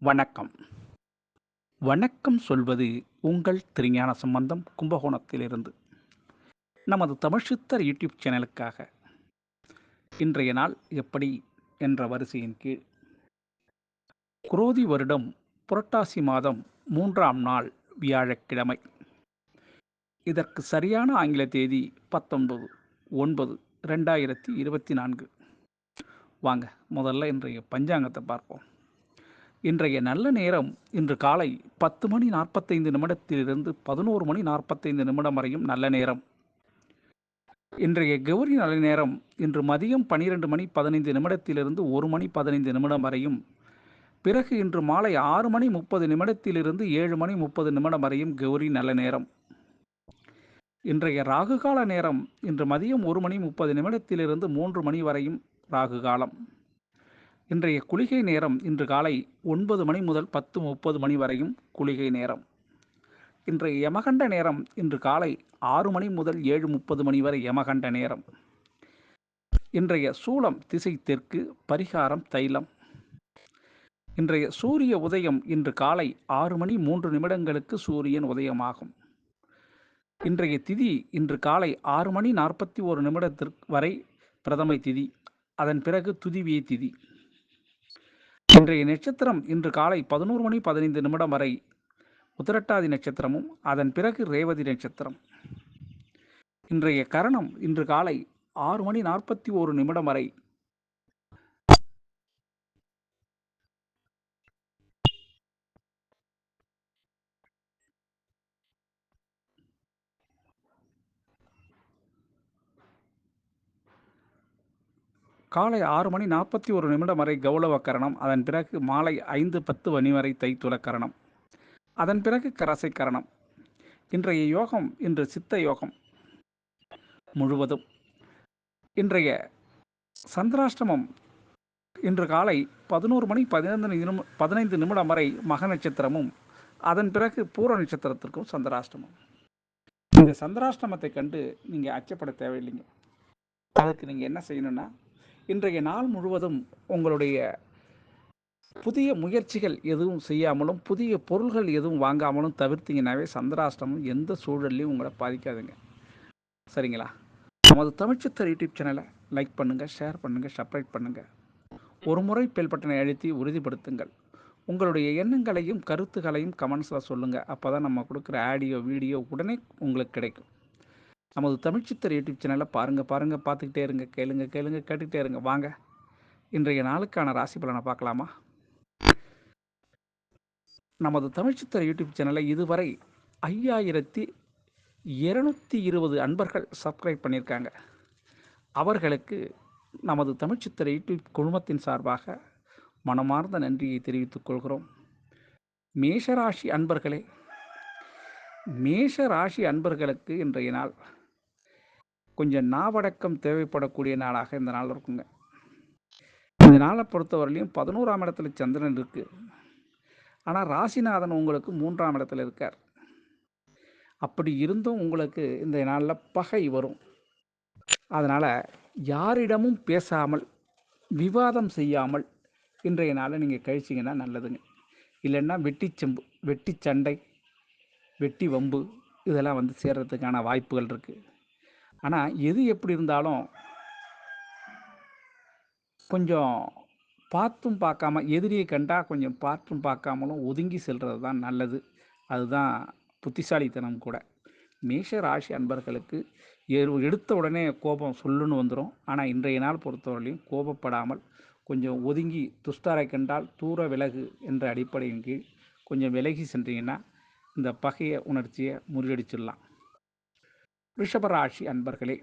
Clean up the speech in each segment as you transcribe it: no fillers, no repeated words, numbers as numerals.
வணக்கம். வணக்கம் சொல்வது உங்கள் திருஞான சம்பந்தம் கும்பகோணத்திலிருந்து. நமது தமிழ்சித்தர் யூடியூப் சேனலுக்காக இன்றைய நாள் எப்படி என்ற வரிசையின் கீழ் குரோதி வருடம் புரட்டாசி மாதம் 3ஆம் நாள் வியாழக்கிழமை. இதற்கு சரியான ஆங்கில தேதி 19/9/2024. வாங்க முதல்ல இன்றைய பஞ்சாங்கத்தை பார்ப்போம். இன்றைய நல்ல நேரம் இன்று காலை 10:45 11 மணி 45 நிமிடம் வரையும் நல்ல நேரம். இன்றைய கௌரி நல்ல நேரம் இன்று மதியம் 12 மணி 15 நிமிடத்திலிருந்து 1 மணி 15 நிமிடம் வரையும். பிறகு இன்று மாலை 6 மணி 30 நிமிடத்திலிருந்து 7 மணி 30 நிமிடம் வரையும் கௌரி நல்ல நேரம். இன்றைய ராகுகால நேரம் இன்று மதியம் 1 மணி 30 நிமிடத்திலிருந்து 3 மணி வரையும் ராகு காலம். இன்றைய குளிகை நேரம் இன்று காலை 9 மணி முதல் 10:30 மணி வரையும் குளிகை நேரம். இன்றைய யமகண்ட நேரம் இன்று காலை 6 மணி முதல் 7:30 மணி வரை யமகண்ட நேரம். இன்றைய சூலம் திசை தெற்கு, பரிகாரம் தைலம். இன்றைய சூரிய உதயம் இன்று காலை 6 மணி 3 நிமிடங்களுக்கு சூரியன் உதயமாகும். இன்றைய திதி இன்று காலை 6 மணி 41 நிமிடத்திற்கு வரை பிரதமை திதி, அதன் பிறகு துதிவியை திதி. இன்றைய நட்சத்திரம் இன்று காலை 11 மணி 15 நிமிடம் வரை உத்திரட்டாதி நட்சத்திரமும், அதன் பிறகு ரேவதி நட்சத்திரம். இன்றைய கரணம் இன்று காலை 6 மணி 41 நிமிடம் வரை காலை 6 மணி 41 நிமிடம் வரை கௌளவ கரணம், அதன் பிறகு மாலை 5:10 மணி வரை தைத்துள கரணம், அதன் பிறகு கரசை கரணம். இன்றைய யோகம் இன்று சித்த யோகம் முழுவதும். இன்றைய சந்திராஷ்டமம் இன்று காலை 11 மணி 15 நிமிடம் வரை மக நட்சத்திரமும், அதன் பிறகு பூர நட்சத்திரத்திற்கும் சந்திராஷ்டமம். இந்த சந்திராஷ்டமத்தை கண்டு நீங்கள் அச்சப்பட தேவையில்லைங்க. அதுக்கு நீங்கள் என்ன செய்யணும்னா, இன்றைய நாள் முழுவதும் உங்களுடைய புதிய முயற்சிகள் எதுவும் செய்யாமலும், புதிய பொருள்கள் எதுவும் வாங்காமலும் தவிர்த்தீங்கன்னாவே சந்திராஷ்டமம் எந்த சூழல்லையும் உங்களை பாதிக்காதுங்க. சரிங்களா? நமது தமிழ்ச்சித்தர் யூடியூப் சேனலை லைக் பண்ணுங்கள், ஷேர் பண்ணுங்கள், சப்ஸ்கிரைப் பண்ணுங்கள். ஒரு முறை பெல் பட்டனை அழுத்தி உறுதிப்படுத்துங்கள். உங்களுடைய எண்ணங்களையும் கருத்துக்களையும் கமெண்ட்ஸில் சொல்லுங்கள். அப்போ தான் நம்ம கொடுக்குற ஆடியோ வீடியோ உடனே உங்களுக்கு கிடைக்கும். நமது தமிழ்ச்சித்தர் யூடியூப் சேனலை பாருங்கள், பார்த்துக்கிட்டே இருங்க, கேளுங்க, கேட்டுக்கிட்டே இருங்க. வாங்க இன்றைய நாளுக்கான ராசி பலனை பார்க்கலாமா? நமது தமிழ்ச்சித்தர் யூடியூப் சேனலை இதுவரை 5220 அன்பர்கள் சப்ஸ்கிரைப் பண்ணியிருக்காங்க. அவர்களுக்கு நமது தமிழ்ச்சித்தர் யூடியூப் குழுமத்தின் சார்பாக மனமார்ந்த நன்றியை தெரிவித்துக் கொள்கிறோம். மேஷராசி அன்பர்களே, மேஷராசி அன்பர்களுக்கு இன்றைய நாள் கொஞ்சம் நாவடக்கம் தேவைப்படக்கூடிய நாளாக இந்த நாள் இருக்குங்க. இந்த நாளை பொறுத்தவரையிலையும் 11ஆம் இடத்துல சந்திரன் இருக்கு. ஆனால் ராசிநாதன் உங்களுக்கு 3ஆம் இடத்துல இருக்கார். அப்படி இருந்தும் உங்களுக்கு இந்த நாளில் பகை வரும். அதனால் யாரிடமும் பேசாமல், விவாதம் செய்யாமல் இன்றைய நாளை நீங்கள் கழிச்சிங்கன்னா நல்லதுங்க. இல்லைன்னா வெட்டி சண்டை, வெட்டி வம்பு இதெல்லாம் சேர்றதுக்கான வாய்ப்புகள் இருக்குது. ஆனால் எது எப்படி இருந்தாலும் கொஞ்சம் பார்த்தும் பார்க்காம, எதிரியை கண்டால் கொஞ்சம் பார்த்தும் பார்க்காமலும் ஒதுங்கி செல்வது தான் நல்லது. அதுதான் புத்திசாலித்தனம் கூட. மேஷ ராசி அன்பர்களுக்கு எடுத்த உடனே கோபம் சொல்லுன்னு வந்துடும். ஆனால் இன்றைய நாள் பொறுத்தவரையிலையும் கோபப்படாமல் கொஞ்சம் ஒதுங்கி, துஷ்டரை கண்டால் தூர விலகு என்ற அடிப்படையின் கீழ் கொஞ்சம் விலகி சென்றீங்கன்னா இந்த பகைய உணர்ச்சியை முறியடிச்சிடலாம். ரிஷபராசி அன்பர்களே,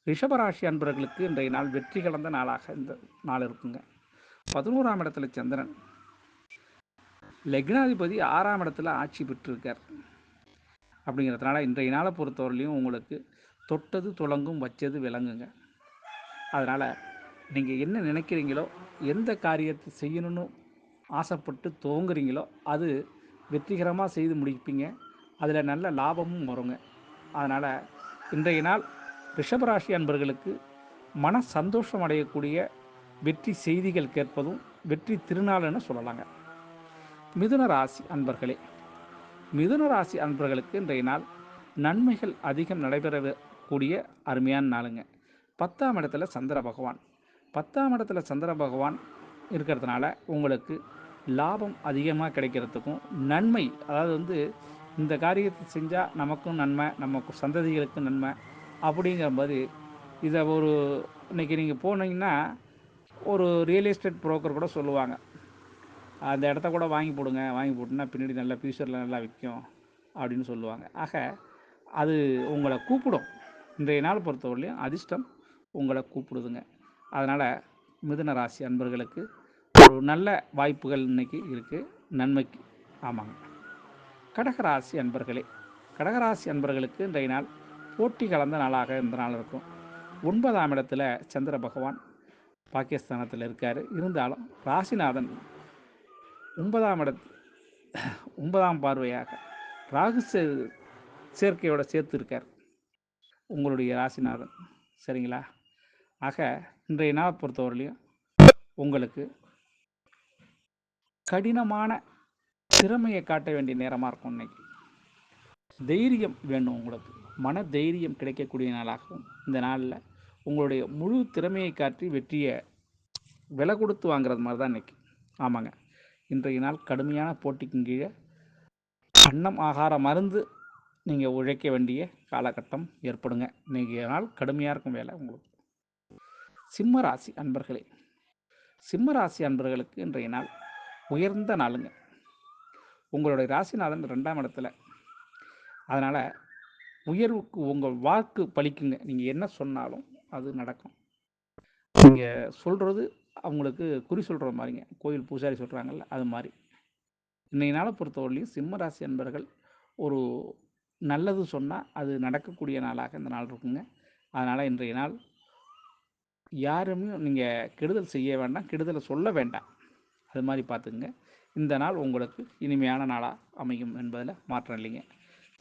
ரிஷபராசி அன்பர்களுக்கு இன்றைய நாள் வெற்றி கலந்த நாளாக இந்த நாள் இருக்குங்க. 11ஆம் இடத்துல சந்திரன், லக்னாதிபதி 6ஆம் இடத்துல ஆட்சி பெற்றிருக்கார். அப்படிங்கிறதுனால இன்றைய நாளை பொறுத்தவரையிலையும் உங்களுக்கு தொட்டது துளங்கும், வச்சது விளங்குங்க. அதனால் நீங்கள் என்ன நினைக்கிறீங்களோ, எந்த காரியத்தை செய்யணும்னு ஆசைப்பட்டு துவங்குறீங்களோ அது வெற்றிகரமாக செய்து முடிப்பீங்க. அதில் நல்ல லாபமும் வருங்க. அதனால் இன்றைய நாள் ரிஷபராசி அன்பர்களுக்கு மன சந்தோஷம் அடையக்கூடிய வெற்றி செய்திகள் கேட்பதும் வெற்றி திருநாள்னு சொல்லலாங்க. மிதுன ராசி அன்பர்களே, மிதுன ராசி அன்பர்களுக்கு இன்றைய நாள் நன்மைகள் அதிகம் நடைபெறக்கூடிய அருமையான நாளுங்க. 10ஆம் இடத்துல சந்திர பகவான். 10ஆம் இடத்துல சந்திர பகவான் இருக்கிறதுனால உங்களுக்கு லாபம் அதிகமாக கிடைக்கிறதுக்கும் நன்மை, அதாவது இந்த காரியத்தை செஞ்சால் நமக்கும் நன்மை, நம்ம சந்ததிகளுக்கும் நன்மை அப்படிங்கிற மாதிரி இதை இன்றைக்கி நீங்கள் போனீங்கன்னா ஒரு ரியல் எஸ்டேட் புரோக்கர் கூட சொல்லுவாங்க, அந்த இடத்த கூட வாங்கி போடுங்க, வாங்கி போட்டுன்னா பின்னாடி நல்லா ஃப்யூச்சரில் நல்லா விற்கும் அப்படின்னு சொல்லுவாங்க. ஆக அது உங்களை கூப்பிடும். இன்றைய நாள் பொறுத்தவரையிலையும் அதிர்ஷ்டம் உங்களை கூப்பிடுதுங்க. அதனால் மிதுன ராசி அன்பர்களுக்கு ஒரு நல்ல வாய்ப்புகள் இன்றைக்கி இருக்குது நன்மைக்கு. ஆமாங்க. கடகராசி அன்பர்களே, கடகராசி அன்பர்களுக்கு இன்றைய நாள் போட்டி கலந்த நாளாக இந்த நாள் இருக்கும். 9ஆம் இடத்துல சந்திர பகவான் பாகிஸ்தானத்தில் இருக்கார். இருந்தாலும் ராசிநாதன் 9ஆம் பார்வையாக ராகு சேர்க்கையோட சேர்த்து இருக்கார் உங்களுடைய ராசிநாதன். சரிங்களா? ஆக இன்றைய நாள் பொறுத்தவரையிலையும் உங்களுக்கு கடினமான திறமையை காட்ட வேண்டிய நேரமாக இருக்கும். இன்னைக்கு தைரியம் வேணும், உங்களுக்கு மன தைரியம் கிடைக்கக்கூடிய நாளாகவும் இந்த நாளில் உங்களுடைய முழு திறமையை காட்டி வெற்றியை விலை கொடுத்து வாங்குறது மாதிரி தான் இன்றைக்கி. ஆமாங்க. இன்றைய நாள் கடுமையான போட்டிக்கு கீழே அன்னம் ஆகார மருந்து நீங்கள் உழைக்க வேண்டிய காலகட்டம் ஏற்படுங்க. இன்றைக்கி நாள் கடுமையாக இருக்கும் வேலை உங்களுக்கு. சிம்ம ராசி அன்பர்களே, சிம்ம ராசி அன்பர்களுக்கு இன்றைய நாள் உயர்ந்த நாளுங்க. உங்களுடைய ராசிநாதன் 2ஆம் இடத்துல, அதனால் உயர்வுக்கு உங்கள் வாக்கு பலிக்குங்க. நீங்கள் என்ன சொன்னாலும் அது நடக்கும். நீங்கள் சொல்கிறது அவங்களுக்கு குறி சொல்கிற மாதிரிங்க, கோயில் பூசாரி சொல்கிறாங்கல்ல அது மாதிரி. இன்றைய நாளை பொறுத்தவரையிலையும் சிம்ம ராசி அன்பர்கள் ஒரு நல்லது சொன்னால் அது நடக்கக்கூடிய நாளாக இந்த நாள் இருக்குங்க. அதனால் இன்றைய நாள் யாருமே நீங்கள் கெடுதல் செய்ய வேண்டாம், கெடுதலை சொல்ல வேண்டாம். அது மாதிரி பார்த்துக்குங்க. இந்த நாள் உங்களுக்கு இனிமையான நாளாக அமையும் என்பதில் மாற்றம் இல்லைங்க.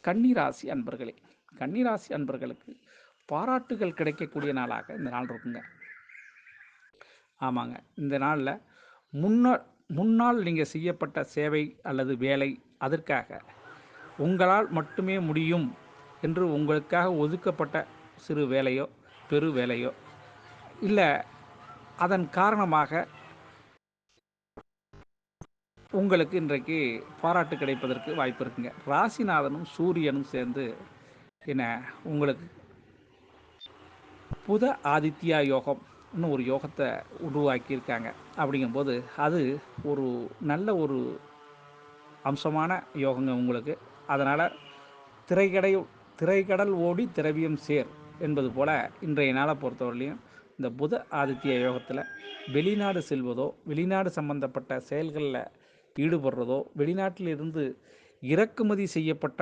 கன்னிராசி அன்பர்களே, கன்னிராசி அன்பர்களுக்கு பாராட்டுகள் கிடைக்கக்கூடிய நாளாக இந்த நாள் இருக்குங்க. ஆமாங்க. இந்த நாளில் முன்னால் நீங்கள் செய்யப்பட்ட சேவை அல்லது வேலை, அதற்காக உங்களால் மட்டுமே முடியும் என்று உங்களுக்காக ஒதுக்கப்பட்ட சிறு வேலையோ பெரு வேலையோ இல்லை, அதன் காரணமாக உங்களுக்கு இன்றைக்கு பாராட்டு கிடைப்பதற்கு வாய்ப்பு இருக்குங்க. ராசிநாதனும் சூரியனும் சேர்ந்து என்ன உங்களுக்கு புத ஆதித்யா யோகம்னு ஒரு யோகத்தை உருவாக்கியிருக்காங்க. அப்படிங்கும்போது அது ஒரு நல்ல ஒரு அம்சமான யோகங்க உங்களுக்கு. அதனால் திரைக்கடல் ஓடி திரவியம் சேர் என்பது போல் இன்றைய நாளை பொறுத்தவரையிலையும் இந்த புத ஆதித்ய யோகத்தில் வெளிநாடு செல்வதோ, வெளிநாடு சம்பந்தப்பட்ட செயல்களில் ஈடுபடுறதோ, வெளிநாட்டிலிருந்து இறக்குமதி செய்யப்பட்ட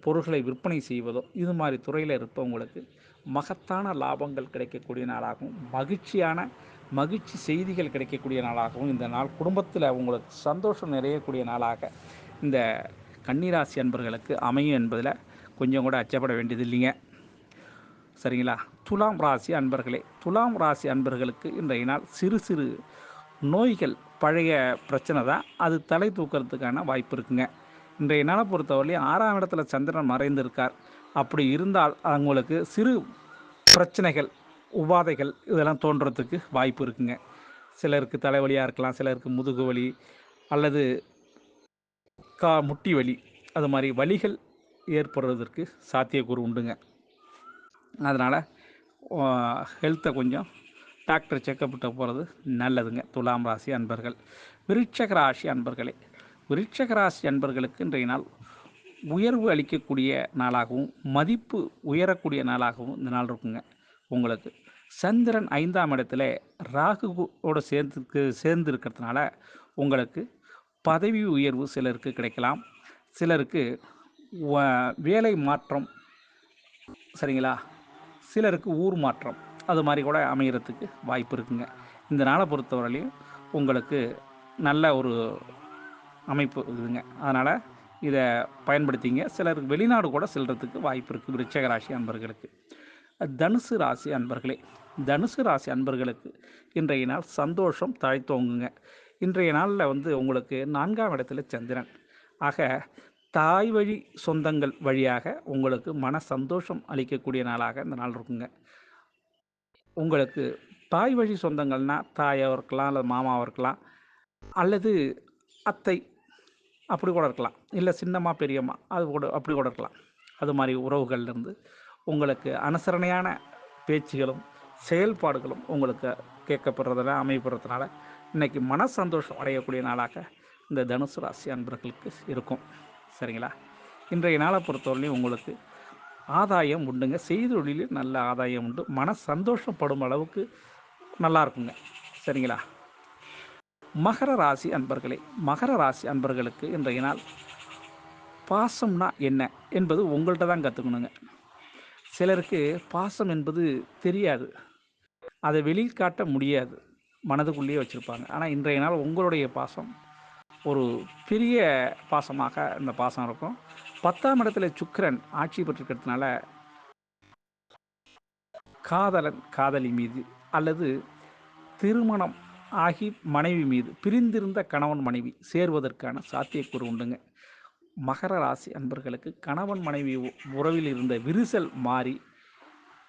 பொருட்களை விற்பனை செய்வதோ, இது மாதிரி துறையில் இருப்பவங்களுக்கு மகத்தான லாபங்கள் கிடைக்கக்கூடிய நாளாகவும், மகிழ்ச்சி செய்திகள் கிடைக்கக்கூடிய நாளாகவும் இந்த நாள் குடும்பத்தில் உங்களுக்கு சந்தோஷம் நிறையக்கூடிய நாளாக இந்த கன்னிராசி அன்பர்களுக்கு அமையும் என்பதில் கொஞ்சம் கூட அச்சப்பட வேண்டியது இல்லைங்க. சரிங்களா? துலாம் ராசி அன்பர்களே, துலாம் ராசி அன்பர்களுக்கு இன்றைய நாள் சிறு சிறு நோய்கள், பழைய பிரச்சனை தான், அது தலை தூக்கிறதுக்கான வாய்ப்பு இருக்குங்க. இன்றைய நாளை பொறுத்தவரையிலையும் 6ஆம் இடத்துல சந்திரன் மறைந்திருக்கார். அப்படி இருந்தால் அவங்களுக்கு சிறு பிரச்சனைகள், உபாதைகள் இதெல்லாம் தோன்றதுக்கு வாய்ப்பு இருக்குங்க. சிலருக்கு தலைவலியாக இருக்கலாம், சிலருக்கு முதுகு வலி அல்லது முட்டி வலி, அது மாதிரி வலிகள் ஏற்படுறதற்கு சாத்தியக்கூறு உண்டுங்க. அதனால் ஹெல்த்தை கொஞ்சம் டாக்டர் செக்கப்பிட்ட போகிறது நல்லதுங்க. துலாம் ராசி அன்பர்கள். விருட்சக ராசி அன்பர்களே, விருட்சக ராசி அன்பர்களுக்கு இன்றைய நாள் உயர்வு அளிக்கக்கூடிய நாளாகவும் மதிப்பு உயரக்கூடிய நாளாகவும் இந்த நாள் இருக்குங்க. உங்களுக்கு சந்திரன் 5ஆம் இடத்துல ராகுவோடு சேர்ந்து இருக்கிறதுனால உங்களுக்கு பதவி உயர்வு சிலருக்கு கிடைக்கலாம், சிலருக்கு வேலை மாற்றம், சரிங்களா, சிலருக்கு ஊர் மாற்றம், அது மாதிரி கூட அமைகிறதுக்கு வாய்ப்பு இருக்குங்க. இந்த நாளை பொறுத்தவரையிலையும் உங்களுக்கு நல்ல ஒரு அமைப்பு இருக்குதுங்க. அதனால் இதை பயன்படுத்திங்க. சிலருக்கு வெளிநாடு கூட செல்கிறதுக்கு வாய்ப்பு இருக்குது விருட்சக ராசி அன்பர்களுக்கு. தனுசு ராசி அன்பர்களே, தனுசு ராசி அன்பர்களுக்கு இன்றைய நாள் சந்தோஷம் தழைத்தோங்குங்க. இன்றைய நாளில் வந்து உங்களுக்கு 4ஆம் இடத்துல சந்திரன். ஆக தாய் வழி சொந்தங்கள் வழியாக உங்களுக்கு மன சந்தோஷம் அளிக்கக்கூடிய நாளாக இந்த நாள் இருக்குங்க. உங்களுக்கு தாய் வழி சொந்தங்கள்னா தாயாக இருக்கலாம், அல்லது மாமாவாக இருக்கலாம், அல்லது அத்தை அப்படி கூட இருக்கலாம், இல்லை சின்னம்மா பெரியம்மா அது கூட அப்படி கூட இருக்கலாம். அது மாதிரி உறவுகள்லேருந்து உங்களுக்கு அனுசரணையான பேச்சுகளும் செயல்பாடுகளும் உங்களுக்கு கேட்கப்படுறதுனால அமையப்படுறதுனால இன்றைக்கி மன சந்தோஷம் அடையக்கூடிய நாளாக இந்த தனுசு ராசி அன்பர்களுக்கு இருக்கும். சரிங்களா? இன்றைய நாளை பொறுத்தவரையிலையும் உங்களுக்கு ஆதாயம் உண்டுங்க. செய்தொழிலில் நல்ல ஆதாயம் உண்டு. மன சந்தோஷப்படும் அளவுக்கு நல்லா இருக்குங்க. சரிங்களா? மகர ராசி அன்பர்களே, மகர ராசி அன்பர்களுக்கு இன்றைய நாள் பாசம்னா என்ன என்பது உங்கள்கிட்ட தான் கற்றுக்கணுங்க. சிலருக்கு பாசம் என்பது தெரியாது, அதை வெளியில் காட்ட முடியாது, மனதுக்குள்ளேயே வச்சுருப்பாங்க. ஆனால் இன்றைய நாள் உங்களுடைய பாசம் ஒரு பெரிய பாசமாக இந்த பாசம் இருக்கும். 10ஆம் இடத்துல சுக்கிரன் ஆட்சி பெற்றிருக்கிறதுனால காதலன் காதலி மீது அல்லது திருமணம் ஆகி மனைவி மீது, பிரிந்திருந்த கணவன் மனைவி சேர்வதற்கான சாத்தியக்கூறு உண்டுங்க. மகர ராசி அன்பர்களுக்கு கணவன் மனைவி உறவில் இருந்த விரிசல் மாறி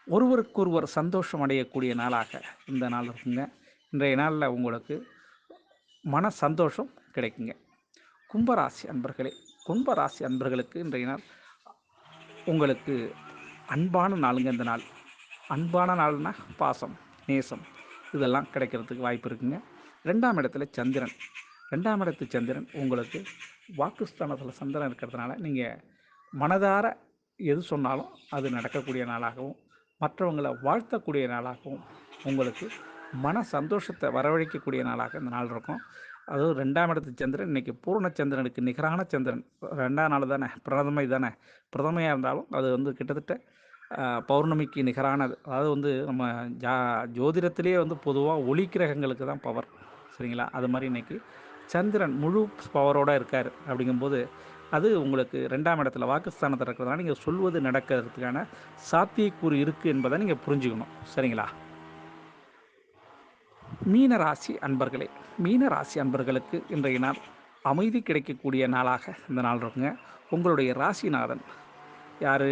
ஒருவருக்கொருவர் சந்தோஷம் அடையக்கூடிய நாளாக இந்த நாள் இருக்குங்க. இன்றைய நாளில் உங்களுக்கு மன சந்தோஷம் கிடைக்குங்க. கும்பராசி அன்பர்களே, கும்பராசி அன்பர்களுக்கு இன்றைய நாள் உங்களுக்கு அன்பான நாளுங்க. இந்த நாள் அன்பான நாள்னா பாசம், நேசம் இதெல்லாம் கிடைக்கிறதுக்கு வாய்ப்பு இருக்குங்க. 2ஆம் இடத்துல சந்திரன். 2ஆம் இடத்து சந்திரன் உங்களுக்கு வாக்குஸ்தானத்தில் சந்திரன் இருக்கிறதுனால நீங்கள் மனதார எது சொன்னாலும் அது நடக்கக்கூடிய நாளாகவும், மற்றவங்களை வாழ்த்தக்கூடிய நாளாகவும், உங்களுக்கு மன சந்தோஷத்தை வரவழைக்கக்கூடிய நாளாக இந்த நாள் இருக்கும். அதுவும் 2ஆம் இடத்து சந்திரன் இன்றைக்கி பூர்ண சந்திரனுக்கு நிகரான சந்திரன். 2ஆம் நாள் தானே, பிரதமை தானே. பிரதமையாக இருந்தாலும் அது வந்து கிட்டத்தட்ட பௌர்ணமிக்கு நிகரானது. அதாவது வந்து நம்ம ஜோதிடத்திலே வந்து பொதுவாக ஒளி கிரகங்களுக்கு தான் பவர். சரிங்களா? அது மாதிரி இன்றைக்கி சந்திரன் முழு பவரோடு இருக்கார். அப்படிங்கும்போது அது உங்களுக்கு 2ஆம் இடத்துல வாக்குஸ்தானத்தில் இருக்கிறதுனால நீங்கள் சொல்வது நடக்கிறதுக்கான சாத்தியக்கூறு இருக்குது என்பதை நீங்கள் புரிஞ்சுக்கணும். சரிங்களா? மீனராசி அன்பர்களே, மீனராசி அன்பர்களுக்கு இன்றைய நாள் அமைதி கிடைக்கக்கூடிய நாளாக இந்த நாள் இருக்குங்க. உங்களுடைய ராசிநாதன் யார்?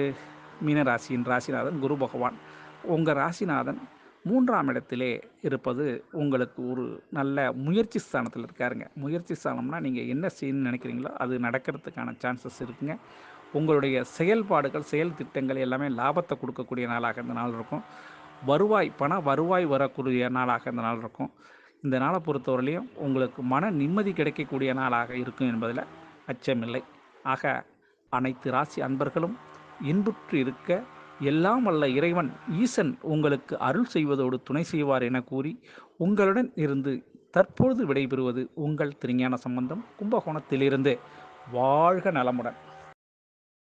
மீனராசியின் ராசிநாதன் குரு பகவான். உங்கள் ராசிநாதன் 3ஆம் இடத்திலே இருப்பது உங்களுக்கு ஒரு நல்ல முயற்சி ஸ்தானத்தில் இருக்காருங்க. முயற்சி ஸ்தானம்னா நீங்கள் என்ன செய்யணும்னு நினைக்கிறீங்களோ அது நடக்கிறதுக்கான சான்சஸ் இருக்குங்க. உங்களுடைய செயல்பாடுகள், செயல் திட்டங்கள் எல்லாமே லாபத்தை கொடுக்கக்கூடிய நாளாக இந்த நாள் இருக்கும். பண வருவாய் வரக்கூடிய நாளாக இந்த நாள் இருக்கும். இந்த நாளை பொறுத்தவரையிலையும் உங்களுக்கு மன நிம்மதி கிடைக்கக்கூடிய நாளாக இருக்கும் என்பதில் அச்சமில்லை. ஆக அனைத்து ராசி அன்பர்களும் இன்புற்று இருக்க எல்லாம் வல்ல இறைவன் ஈசன் உங்களுக்கு அருள் செய்வதோடு துணை செய்வார் என கூறி உங்களுடன் இருந்து தற்பொழுது விடைபெறுவது உங்கள் திருஞான சம்பந்தம், கும்பகோணத்திலிருந்து. வாழ்க நலமுடன்.